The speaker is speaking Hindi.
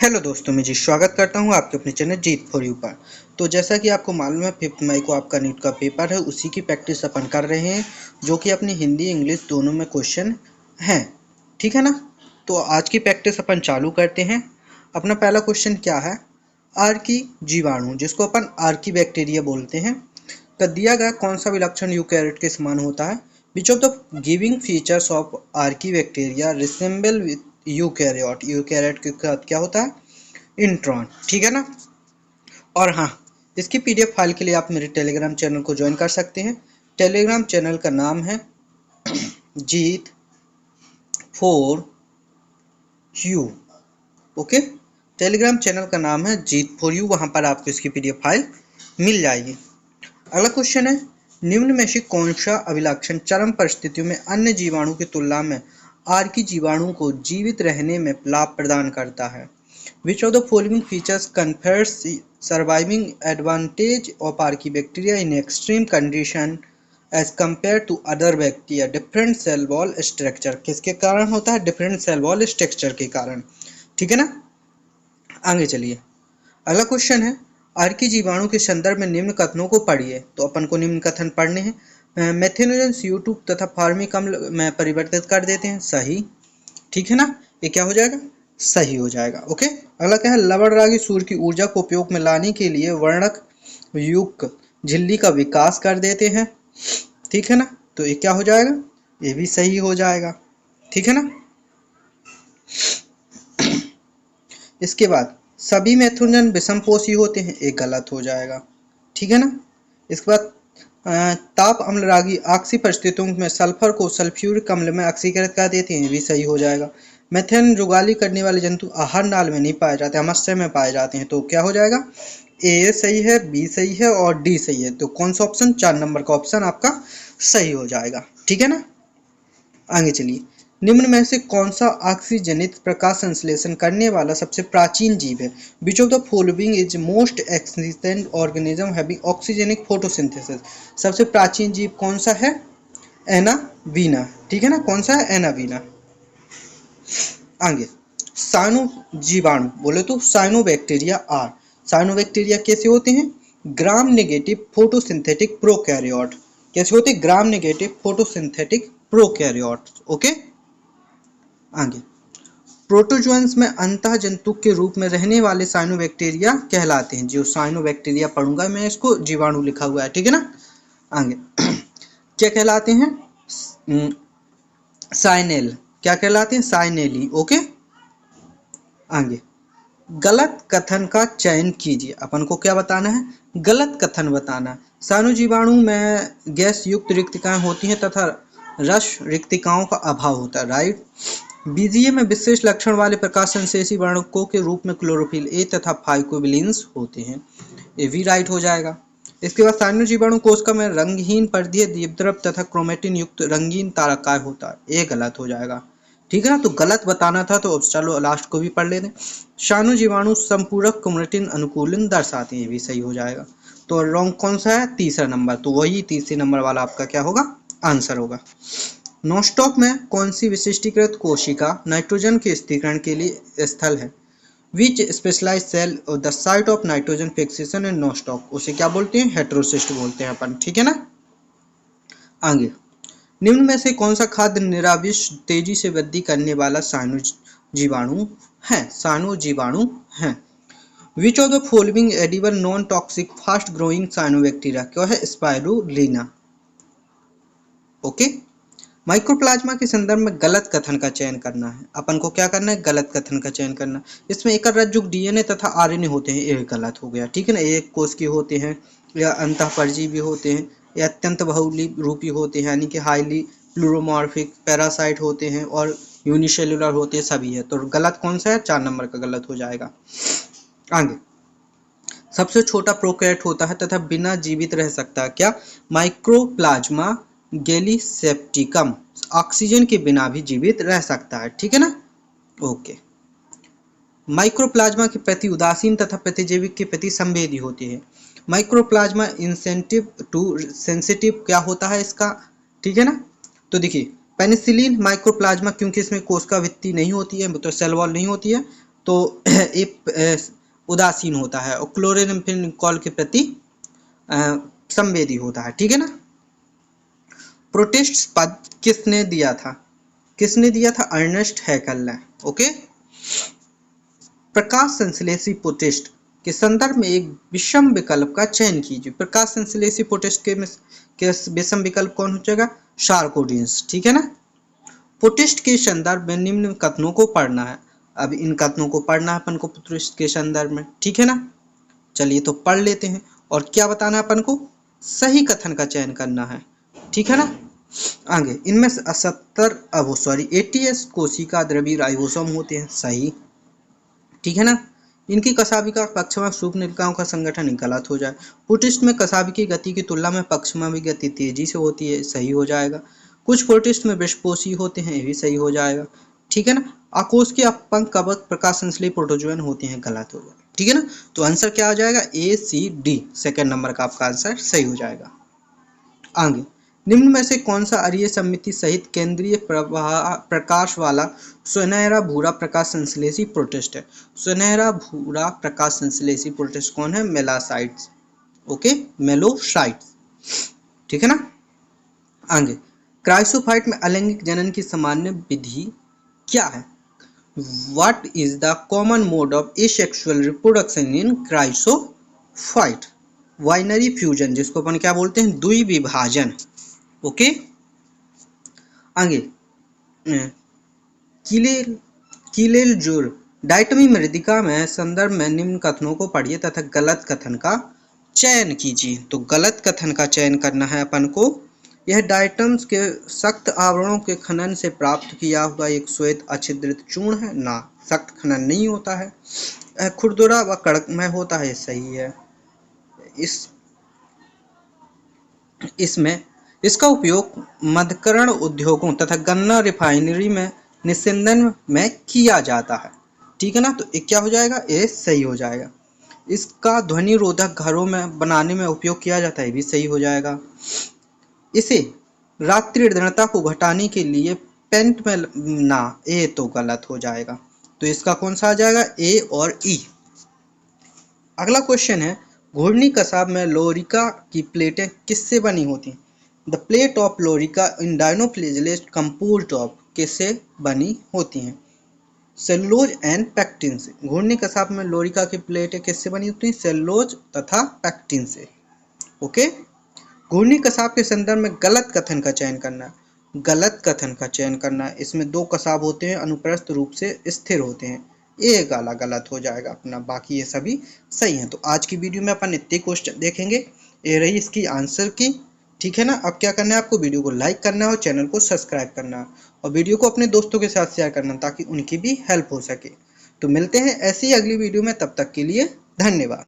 हेलो दोस्तों, मैं जी स्वागत करता हूं आपके अपने चैनल जीत फॉर यू पर। तो जैसा कि आपको मालूम है 5 मई को आपका नीट का पेपर है, उसी की प्रैक्टिस अपन कर रहे हैं, जो कि अपनी हिंदी इंग्लिश दोनों में क्वेश्चन हैं। ठीक है ना। तो आज की प्रैक्टिस अपन चालू करते हैं। अपना पहला क्वेश्चन क्या है? आर्की जीवाणु, जिसको अपन आर्की बैक्टीरिया बोलते हैं, का दिया गया कौन सा विलक्षण यूकैरियोट के समान होता है? Which of the giving features of Archie bacteria resemble with eukaryote? Eukaryote के साथ क्या होता है? इंट्रॉन। ठीक है ना। और हाँ, इसकी पीडीएफ फाइल के लिए आप मेरे टेलीग्राम चैनल को ज्वाइन कर सकते हैं। टेलीग्राम चैनल का नाम है Jeet for you. Okay, Telegram channel का नाम है जीत फॉर यू, वहां पर आपको इसकी पीडीएफ फाइल मिल जाएगी। अगला क्वेश्चन है, निम्न में से कौन सा अभिलक्षण चरम परिस्थितियों में अन्य जीवाणु की तुलना में आर्की जीवाणु को जीवित रहने में लाभ प्रदान करता है? Which of the following features confers surviving advantage of Archaebacteria in extreme condition as compared to other bacteria? Different cell wall structure। किसके कारण होता है? Different cell wall structure के कारण। ठीक है ना। आगे चलिए, अगला क्वेश्चन है, आर्की जीवाणु के संदर्भ में निम्न कथनों को पढ़िए। तो अपन को निम्न कथन पढ़ने हैं। मेथेनोजन CO2 तथा फार्मिक अम्ल में परिवर्तित कर देते हैं। सही। ठीक है ना। ये क्या हो जाएगा? सही हो जाएगा। ओके। अगला क्या है, लवण रागी सूर्य की ऊर्जा को उपयोग में लाने के लिए वर्णक युक्त झिल्ली का विकास कर देते हैं। ठीक है ना। तो ये क्या हो जाएगा? ये भी सही हो जाएगा। ठीक है ना। इसके बाद सभी मेथोजन विषमपोषी होते हैं, एक गलत हो जाएगा। ठीक है ना। इसके बाद ताप अम्ल रागी ऑक्सी परिस्थितियों में सल्फर को सल्फ्यूरिक अम्ल में ऑक्सीकृत कर देते हैं, ये भी सही हो जाएगा। मेथेन जुगाली करने वाले जंतु आहार नाल में नहीं पाए जाते, अमस्त्र में पाए जाते हैं। तो क्या हो जाएगा? ए सही है, बी सही है और डी सही है। तो कौन सा ऑप्शन? 4 नंबर का ऑप्शन आपका सही हो जाएगा। ठीक है ना। आगे चलिए, निम्न में से कौन सा ऑक्सीजनित प्रकाश संश्लेषण करने वाला सबसे प्राचीन जीव है? Which of the following is most existent organism having oxygenic photosynthesis? सबसे प्राचीन जीव कौन सा है? एनावीना। ठीक है ना। कौन सा है? एनावीना। आगे, साइनो जीवाणु बोले तो साइनोबैक्टीरिया आर। साइनोबैक्टीरिया कैसे होते हैं? Gram negative photosynthetic prokaryote. कैसे होते हैं? Gram negative photosynthetic prokaryote. Okay. आगे, प्रोटोजोअन्स में अंतः जंतु के रूप में रहने वाले साइनोबैक्टीरिया कहलाते हैं। जो साइनोबैक्टीरिया पढ़ूंगा मैं, इसको जीवाणु लिखा हुआ है। ठीक है ना। आगे क्या कहलाते हैं? साइनेल। क्या कहलाते हैं? साइनेली। ओके। आगे, गलत कथन का चयन कीजिए। अपन को क्या बताना है? गलत कथन बताना। साइनो जीवाणु में गैस युक्त रिक्तिकाएं होती हैं तथा रस रिक्तिकाओं का अभाव होता है। राइट। बीजीए में विशेष लक्षण वाले प्रकाश संश्लेषी वर्णकों के रूप में क्लोरोफिल ए तथा फाइकोबिलिन्स होते हैं, ये भी राइट हो जाएगा। इसके बाद साइनो जीवाणु कोशिका में रंगहीन परिधीय दीपद्रव तथा क्रोमेटिन युक्त रंगीन तारकाय होता है, ये गलत हो जाएगा। ठीक है ना। तो गलत बताना था, तो चलो लास्ट को भी पढ़ लेते हैं। साइनो जीवाणु संपूरक क्रोमेटिन अनुकूलन दर्शाते हैं, ये भी सही हो जाएगा। तो रॉन्ग कौन सा है? तीसरा नंबर। तो वही तीसरे नंबर वाला आपका क्या होगा? आंसर होगा। नोस्टॉक में कौन सी विशिष्टीकृत कोशिका नाइट्रोजन के स्थिरीकरण के लिए स्थल है? Which specialise cell the site of nitrogen fixation in Nostoc? उसे क्या बोलते हैं? हेटेरोसिस्ट बोलते हैं अपन। ठीक है ना। आगे, निम्न में से कौन सा खाद्य निराविष तेजी से वृद्धि करने वाला साइनो जीवाणु है? साइनो जीवाणु है। Which of the following edible non toxic fast growing cyanobacteria? क्या है? स्पाइरुलिना। ओके। माइक्रोप्लाज्मा के संदर्भ में गलत कथन का चयन करना है। अपन को क्या करना है? गलत कथन का चयन करना। इसमें एकरज्जुक डीएनए तथा आरएनए होते हैं, ये गलत हो गया। ठीक है ना। एक कोश के होते हैं, या अंतःपरजीवी होते हैं, या अत्यंत बहुरूपी होते हैं, यानी कि हाईली प्लूरोमॉर्फिक, पैरासाइट होते हैं और यूनिसेलुलर होते हैं, सभी है। तो गलत कौन सा है? 4 नंबर का गलत हो जाएगा। आगे, सबसे छोटा प्रोकैरियोट होता है तथा बिना जीवित रह सकता है, क्या? Mycoplasma gallisepticum. ऑक्सीजन के बिना भी जीवित रह सकता है। ठीक है ना। ओके। माइक्रोप्लाज्मा के प्रति उदासीन तथा प्रतिजैविक के प्रति संवेदी होती है। माइक्रोप्लाज्मा इंसेंटिव टू सेंसिटिव क्या होता है इसका? ठीक है ना। तो देखिए, पेनिसिलिन माइक्रोप्लाज्मा, क्योंकि इसमें कोशिका भित्ति नहीं होती है, मतलब सेल वॉल नहीं होती है, तो एक उदासीन होता है, और क्लोरेनफेनिकॉल के प्रति संवेदी होता है। ठीक है ना। प्रोटिस्ट पद किसने दिया था? किसने दिया था? अर्नेस्ट हैकेल ने। ओके। प्रकाश संश्लेषी प्रोटिस्ट के संदर्भ में एक विषम विकल्प का चयन कीजिए। प्रकाश संश्लेषी प्रोटिस्ट के विषम विकल्प कौन हो जाएगा? सार्कोडीन्स। ठीक है ना। प्रोटिस्ट के संदर्भ में निम्न कथनों को पढ़ना है। अब इन कथनों को पढ़ना है अपन को प्रोटिस्ट के संदर्भ में। ठीक है ना। चलिए तो पढ़ लेते हैं। और क्या बताना है अपन को? सही कथन का चयन करना है। ठीक है ना। आगे, इनमें 80s कोशिका द्रव्य राइबोसोम होते हैं। सही। ठीक है ना। इनकी कशाभिका पक्षमा सूक्ष्मनिकायों का संगठन गलत हो जाए। प्रोटिस्ट में कशाभिकी गति की तुलना में पक्षमा की गति तेजी से होती है। सही हो जाएगा। कुछ प्रोटिस्ट में विषपोषी होते हैं। ये भी सही हो जाएगा। ठीक है ना। आकोषकीय अपंक कवक प्रकाश संश्लेषी प्रोटोजोअन होते हैं। गलत हो जाएगा। ठीक है ना। तो आंसर क्या हो जाएगा? A, C, D। Second number का आपका आंसर सही हो जाएगा। आगे, निम्न में से कौन सा अरीय समिति सहित केंद्रीय प्रकाश वाला सुनहरा भूरा प्रकाश संश्लेषी प्रोटिस्ट है? सुनहरा भूरा प्रकाश संश्लेषी प्रोटिस्ट कौन है? मेलासाइट्स। ओके, मेलोसाइट्स। ठीक है ना। आगे, क्राइसोफाइट में अलैंगिक जनन की सामान्य विधि क्या है? What is the common mode of asexual reproduction in chrysophyte? Winery fusion, जिसको अपन क्या बोलते हैं? द्विविभाजन। ओके। आगे, कीलेलजोर डायटमी मृदिका में संदर्भ में निम्न कथनों को पढ़िए तथा गलत कथन का चयन कीजिए। तो गलत कथन का चयन करना है अपन को। यह डायटम्स के सख्त आवरणों के खनन से प्राप्त किया हुआ एक श्वेत अछिद्रित चूर्ण है। ना, सख्त खनन नहीं होता है। खुरदुरा व कड़कमय होता है। सही है। इसमें इसका उपयोग मध्यकरण उद्योगों तथा गन्ना रिफाइनरी में निस्यंदन में किया जाता है। ठीक है ना। तो ये क्या हो जाएगा? ये सही हो जाएगा। इसका ध्वनि रोधक घरों में बनाने में उपयोग किया जाता है। ये भी सही हो जाएगा। इसे रात्रि दृढ़ता को घटाने के लिए पेंट में ना, ये तो गलत हो जाएगा। तो इसका कौन सा आ जाएगा? ए और ई। अगला क्वेश्चन है, घूर्णी कसाब में लोरिका की प्लेटें किससे बनी होती हैं? The plate of lorica in dinoflagellate composed of किससे बनी होती हैं? सेलुलोज एंड पैक्टिन से। घूर्णी कसाब में लोरिका की प्लेटें किससे बनी होती हैं? सेलुलोज तथा पैक्टिन से। ओके। घूर्णी कसाब के संदर्भ में गलत कथन का चयन करना। गलत कथन का चयन करना। इसमें 2 कसाब होते हैं, अनुप्रस्थ रूप से स्थिर होते हैं। ये गाला गलत हो जाएगा अपना, बाकी ये सभी सही हैं। तो आज की वीडियो में अपन इतने क्वेश्चन देखेंगे। ये रही इसकी आंसर की। ठीक है ना। अब क्या करना है आपको? वीडियो को लाइक करना है और चैनल को सब्सक्राइब करना है, और वीडियो को अपने दोस्तों के साथ शेयर करना ताकि उनकी भी हेल्प हो सके। तो मिलते हैं ऐसी अगली वीडियो में, तब तक के लिए धन्यवाद।